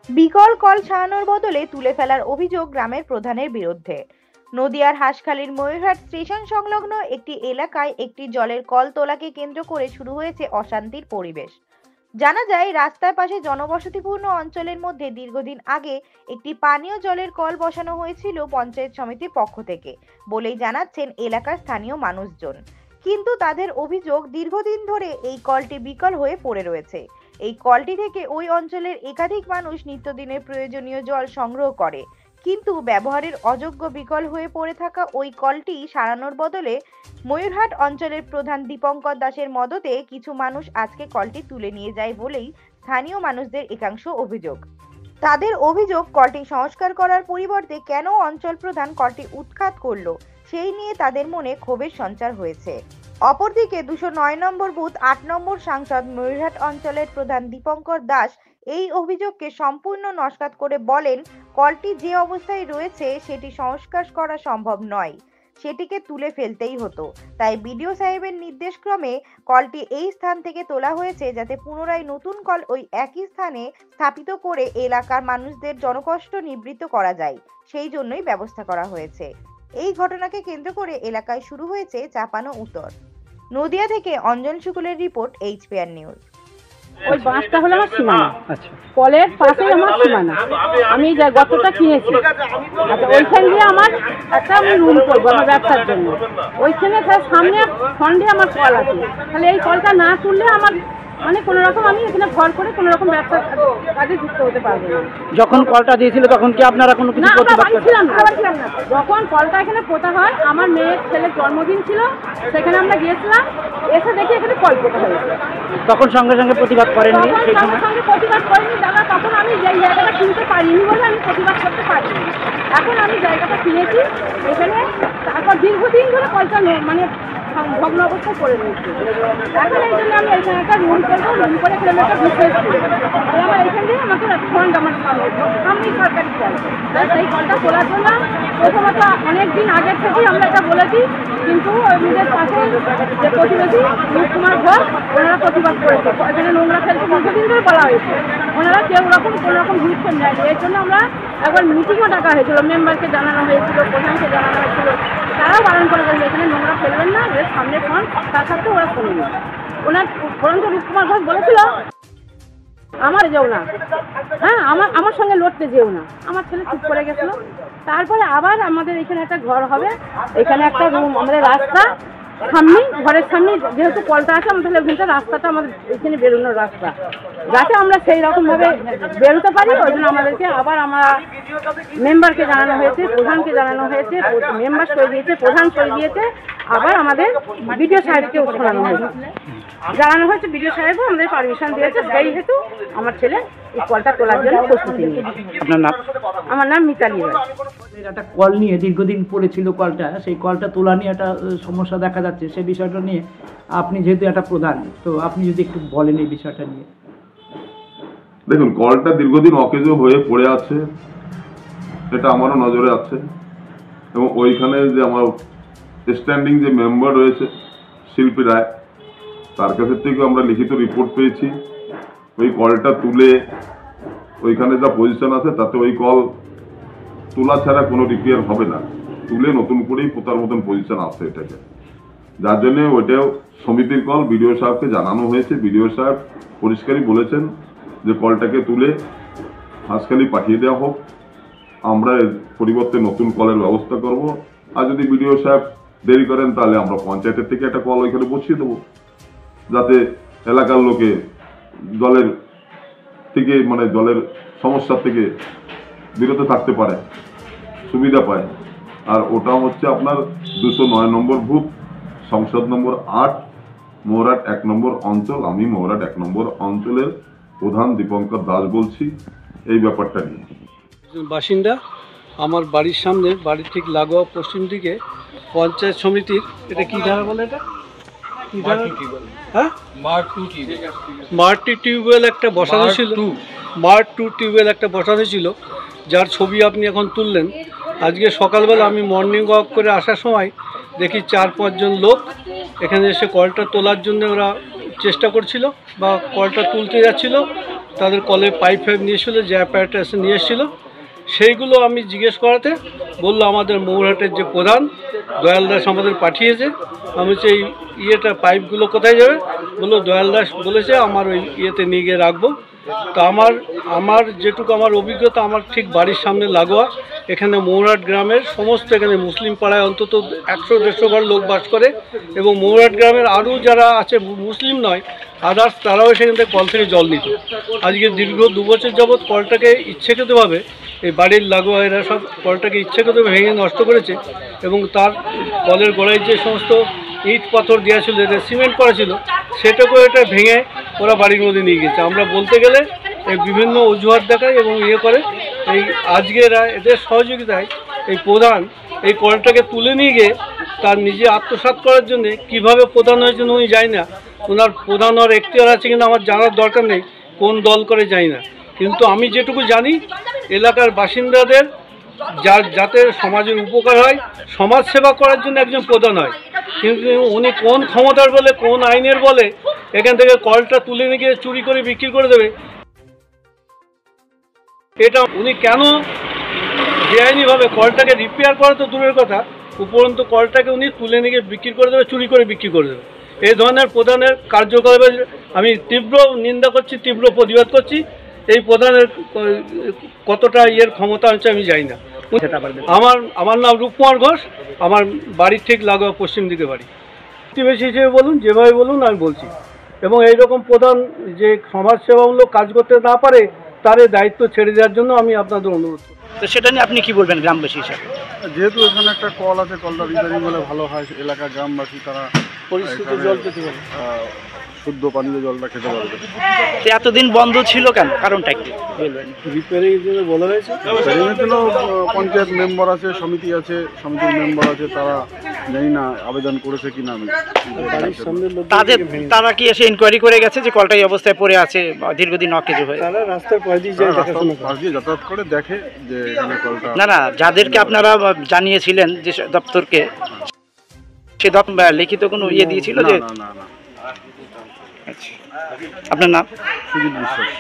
বিকল কল ছাড়ানোর বদলে তুলে ফেলার অভিযোগ গ্রামের প্রধানের বিরুদ্ধে। নদিয়ার হাঁসখালির ময়ূরহাট স্টেশন সংলগ্ন একটি এলাকায় একটি জলের কল তোলাকে কেন্দ্র করে শুরু হয়েছে অশান্তির পরিবেশ। জানা যায়, রাস্তার পাশে জনবসতিপূর্ণ অঞ্চলের মধ্যে দীর্ঘদিন আগে একটি পানীয় জলের কল বসানো হয়েছিল পঞ্চায়েত সমিতির পক্ষ থেকে বলেই জানাচ্ছেন এলাকার স্থানীয় মানুষজন। কিন্তু তাদের অভিযোগ, দীর্ঘদিন ধরে এই কলটি বিকল হয়ে পড়ে রয়েছে। এই কলটি থেকে ওই অঞ্চলের একাধিক মানুষ নিত্যদিনের প্রয়োজনীয় জল সংগ্রহ করে, কিন্তু ব্যবহারের অযোগ্য বিকল হয়ে পড়ে থাকা ওই কলটি সারানোর বদলে ময়ূরহাট অঞ্চলের প্রধান দীপঙ্কর দাসের মদতে কিছু মানুষ আজকে কলটি তুলে নিয়ে যায় বলেই স্থানীয় মানুষদের একাংশ অভিযোগ। তাদের অভিযোগ, কলটি সংস্কার করার পরিবর্তে কেন অঞ্চল প্রধান কলটি উৎখাত করলো, সেই নিয়ে তাদের মনে ক্ষোভের সঞ্চার হয়েছে। অপরদিকে 209 নম্বর বুথ 8 নম্বর সাংসদ ময়ূরহাট অঞ্চলের প্রধান দীপঙ্কর দাস এই অভিযোগকে সম্পূর্ণ নস্যাৎ করে বলেন, কলটি যে অবস্থায় রয়েছে সেটি সংস্কার করা সম্ভব নয়, সেটিকে তুলে ফেলতেই হতো। তাই বিডিও সাহেবের নির্দেশক্রমে কলটি এই স্থান থেকে তোলা হয়েছে, যাতে পুনরায় নতুন কল ওই একই স্থানে স্থাপিত করে এলাকার মানুষদের জনকষ্ট নিবৃত্ত করা যায়, সেই জন্যই ব্যবস্থা করা হয়েছে। এই ঘটনাকে কেন্দ্র করে এলাকায় শুরু হয়েছে চাপানো উত্তর। নদিয়া থেকে অঞ্জন শুকুলের রিপোর্ট, এইচপিআর নিউজ। ওই বাঁশটা হলো আমার সীমানা, কলের পাশে আমার সীমানা। আমি যে গতটা কিনেছি, আচ্ছা ওইখান দিয়ে আমার একটা আমি রুম করবো আমার ব্যবসার জন্য। ওইখানে সামনে ফন্ডে আমার কল আছে, তাহলে এই কলটা না তুললে আমার মানে কোনো রকম আমি এখানে ঘর করে কোনো রকম ব্যবসা কাজে যুক্ত হতে পারবো না। যখন কলটা দিয়েছিল তখন কি আপনারা কোনো কিছু করতে পারছিলাম না? যখন কলটা এখানে পোতা হয়, আমার মেয়ের ছেলের জন্মদিন ছিল, সেখানে আমরা গিয়েছিলাম, এসে দেখি এখানে কল পোতা হয়েছে। তখন সঙ্গে সঙ্গে প্রতিবাদ করেননি? সঙ্গে সঙ্গে প্রতিবাদ করিনি দাদা, তখন আমি যেই জায়গাটা কিনতে পারিনি বলে আমি প্রতিবাদ করতে পারিনি। এখন আমি জায়গাটা কিনেছি এখানে, তারপর দীর্ঘদিন ধরে কলটা মানে ভগ্ন অবস্থায় করে নিয়েছি। এখন এই জন্য আমি এখানে একটা রুম করবো, রুম করে এখানে একটা বিজনেস করবো। আমার এখান থেকে আমাকে ফান্ড আমার সামনে সরকারি চাই, সেই কলটা তোলার জন্য প্রথমত অনেকদিন আগের থেকেই আমরা এটা বলেছি, কিন্তু নিজের পাশে যে প্রতিবেশী রূপকুমার ঘোষ, ওনারা প্রতিবাদ করেছে। এখানে নোংরা ফেলতে দীর্ঘদিন ধরে বলা হয়েছে, ওনারা কেউ রকম কোনো রকম গুরুত্ব নেয়নি। এর জন্য আমরা একবার মিটিংও ডাকা হয়েছিল, মেম্বারকে জানানো হয়েছিল, প্রধানকে জানানো হয়েছিল, তারাও বারণ করে গেছে এখানে নোংরা ফেলবেন না, এর সামনে ফোন, তার সাথে ওরা শোনেনি। ওনার বরঞ্চ রূপকুমার ঘোষ বলেছিল আমার যেও না, হ্যাঁ আমার সঙ্গে লড়তে যেও না। আমার ছেলে চুপ করে গেছিল। তারপরে আবার আমাদের এখানে একটা ঘর হবে, এখানে একটা রুম, আমাদের রাস্তা সামনে, ঘরের সামনে যেহেতু কলটা আছে, আমাদের ওখানটা রাস্তাটা আমাদের এখানে বেরোনোর রাস্তা, যাতে আমরা সেই রকমভাবে বেরোতে পারি। ওই জন্য আমাদেরকে আবার আমরা মেম্বারকে জানানো হয়েছে, প্রধানকে জানানো হয়েছে, মেম্বার সই দিয়েছে, প্রধান সই দিয়েছে, আবার আমাদের বিডিও সাহেবকেও শোনানো হয়েছে, জানানো হয়েছে। বিডিও সাহেবও আমাদের পারমিশন দিয়েছে, সেই হেতু আমার ছেলে এই কলটা তোলার জন্য প্রস্তুতি নিয়েছে। আপনার নাম? আমার নাম মিতালি রায়। একটা কল নিয়ে দীর্ঘদিন পড়েছিল কলটা, সেই কলটা তোলা নিয়ে একটা সমস্যা দেখা যাচ্ছে, সেই বিষয়টা নিয়ে আপনি যেহেতু একটা প্রধান, তো আপনি যদি একটু বলেন এই বিষয়টা নিয়ে। দেখুন, কলটা দীর্ঘদিন অকেজো হয়ে পড়ে আছে, এটা আমারও নজরে আছে, এবং ওইখানে যে আমার স্ট্যান্ডিং যে মেম্বার রয়েছে শিল্পী রায়, তার কাছে থেকে আমরা লিখিত রিপোর্ট পেয়েছি। ওই কলটা তুলে ওইখানে যা পজিশন আছে তাতে ওই কল তোলা ছাড়া কোনো রিপেয়ার হবে না, তুলে নতুন করেই পোতার মতন পজিশন আছে এটাকে, যার জন্য ওইটাও সমিতির কল। বিডিও সাহেবকে জানানো হয়েছে, বিডিও সাহেব পরিষ্কারই বলেছেন যে কলটাকে তুলে হাঁসখালি পাঠিয়ে দেওয়া হোক, আমরা এর পরিবর্তে নতুন কলের ব্যবস্থা করব। আর যদি বিডিও সাহেব দেরি করেন তাহলে আমরা পঞ্চায়েতের থেকে একটা কল ওইখানে বসিয়ে দেবো, যাতে এলাকার লোকে জলের থেকে মানে জলের সমস্যা থেকে বিরত থাকতে পারে, সুবিধা পায়। আর ওটা হচ্ছে আপনার 209 নম্বর বুথ, সংসদ নম্বর 8, ময়ূরহাট 1 নম্বর অঞ্চল। আমি ময়ূরহাট 1 নম্বর অঞ্চলের প্রধান দীপঙ্কর দাস বলছি এই ব্যাপারটা নিয়ে। বাসিন্দা, আমার বাড়ির সামনে, বাড়ির ঠিক লাগোয়া পশ্চিম দিকে পঞ্চায়েত সমিতির, এটা কি ধারা বলে, এটা কি ধারা? হ্যাঁ, মার্টি টিউবওয়েল একটা বসানো ছিল, মার্ট 2 টিউবওয়েল একটা বসানো ছিল, যার ছবি আপনি এখন তুললেন। আজকে সকালবেলা আমি মর্নিং ওয়াক করে আসার সময় দেখি 4-5 জন লোক এখানে এসে কলটা তোলার জন্য ওরা চেষ্টা করছিল বা কলটা তুলতে যাচ্ছিল। তাদের কলে পাইপ ফাইপ নিয়ে এসেছিলো, যে অ্যাপারেটাস নিয়ে এসেছিলো, সেইগুলো আমি জিজ্ঞেস করাতে বললো আমাদের মৌরহাটের যে প্রধান দয়াল দাস আমাদের পাঠিয়েছে। আমি বলছি এই ইয়েটা পাইপগুলো কোথায় যাবে? বললো দয়াল দাস বলেছে আমার ওই ইয়েতে নিয়ে গিয়ে রাখবো। তো আমার যেটুকু আমার অভিজ্ঞতা, আমার ঠিক বাড়ির সামনে লাগোয়া এখানে মৌরহাট গ্রামের সমস্ত, এখানে মুসলিম পাড়ায় অন্তত 100-150 ঘর লোক বাস করে, এবং মৌরহাট গ্রামের আরও যারা আছে মুসলিম নয় আদার্স, তারাও সেখান থেকে কল থেকে জল নিত। আজকে দীর্ঘ 2 বছর যাবৎ কলটাকে ইচ্ছাকৃতভাবে এই বাড়ির লাগোয়া এরা সব কলটাকে ইচ্ছাকৃতভাবে ভেঙে নষ্ট করেছে, এবং তার কলের গোড়ায় যে সমস্ত ইট পাথর দেওয়া ছিল, এটা সিমেন্ট করা ছিল, সেটাকেও এটা ভেঙে ওরা বাড়ির মধ্যে নিয়ে গেছে। আমরা বলতে গেলে এই বিভিন্ন অজুহাত দেখায় এবং ইয়ে করে। এই আজকে এরা এদের সহযোগিতায় এই প্রধান এই কলটাকে তুলে নিয়ে গিয়ে তার নিজে আত্মসাৎ করার জন্যে কীভাবে প্রধান হয়েছেন উনি জানি না, ওনার প্রধান হওয়ার এখতিয়ার আছে কিনা আমার জানার দরকার নেই, কোন দল করে জানি না। কিন্তু আমি যেটুকু জানি এলাকার বাসিন্দাদের যাতে সমাজের উপকার হয়, সমাজ সেবা করার জন্য একজন প্রধান হয়, কিন্তু উনি কোন ক্ষমতার বলে, কোন আইনের বলে এখান থেকে কলটা তুলে নিয়ে গিয়ে চুরি করে বিক্রি করে দেবে, এটা উনি কেন বেআইনিভাবে কলটাকে রিপেয়ার করা তো দূরের কথা, উপরন্তু কলটাকে উনি তুলে নিয়ে গিয়ে বিক্রি করে দেবে, চুরি করে বিক্রি করে দেবে। এই ধরনের প্রধানের কার্যকলাপের আমি তীব্র নিন্দা করছি, তীব্র প্রতিবাদ করছি। এই প্রধানের কতটা ইয়ের ক্ষমতা হচ্ছে আমি জানি না। আমার নাম রূপকুমার ঘোষ, আমার বাড়ির ঠিক লাগোয়া পশ্চিম দিকে বাড়ি। প্রতিবেশী হিসেবে বলুন, যেভাবে বলুন আমি বলছি। এবং এইরকম প্রধান যে সমাজসেবামূলক কাজ করতে না পারে তার এই দায়িত্ব ছেড়ে দেওয়ার জন্য আমি আপনাদের অনুরোধ করি। তো সেটা নিয়ে আপনি কি বলবেন গ্রামবাসী হিসাবে? যেহেতু এখানে একটা কল আছে, কলটা রিপেয়ারিং হলে ভালো হয়, এলাকার গ্রামবাসী তারা পরিস্থিতি জল পেতে পারে, শুদ্ধ পানীয় জলটা খেতে পারবে। তো এতদিন বন্ধ ছিল কেন, কারণটা কি বলবেন? রিপেয়ারিংয়ের জন্য বলা হয়েছে। রিপেয়ারিংয়ের জন্য পঞ্চায়েত মেম্বার আছে, সমিতি আছে, সমিতির মেম্বার আছে, তারা জানি না আবেদন করেছে কিনা। আমি বাড়ির সামনের লোক তারা কি এসে ইনকোয়ারি করে গেছে যে কলটা এই অবস্থায় পড়ে আছে দীর্ঘদিন অকেজ হয়ে? তারা রাস্তার পাশ দিয়ে যায়, দেখাশোনা করে। পাশ দিয়ে যাতায়াত করে, দেখে যে এখানে কলটা। না, যাদেরকে আপনারা জানিয়েছিলেন যে দপ্তরকে, সে লিখিত কোনো ইয়ে দিয়েছিল যে? না। আচ্ছা, আপনার নাম? সুজিত বিশ্বাস।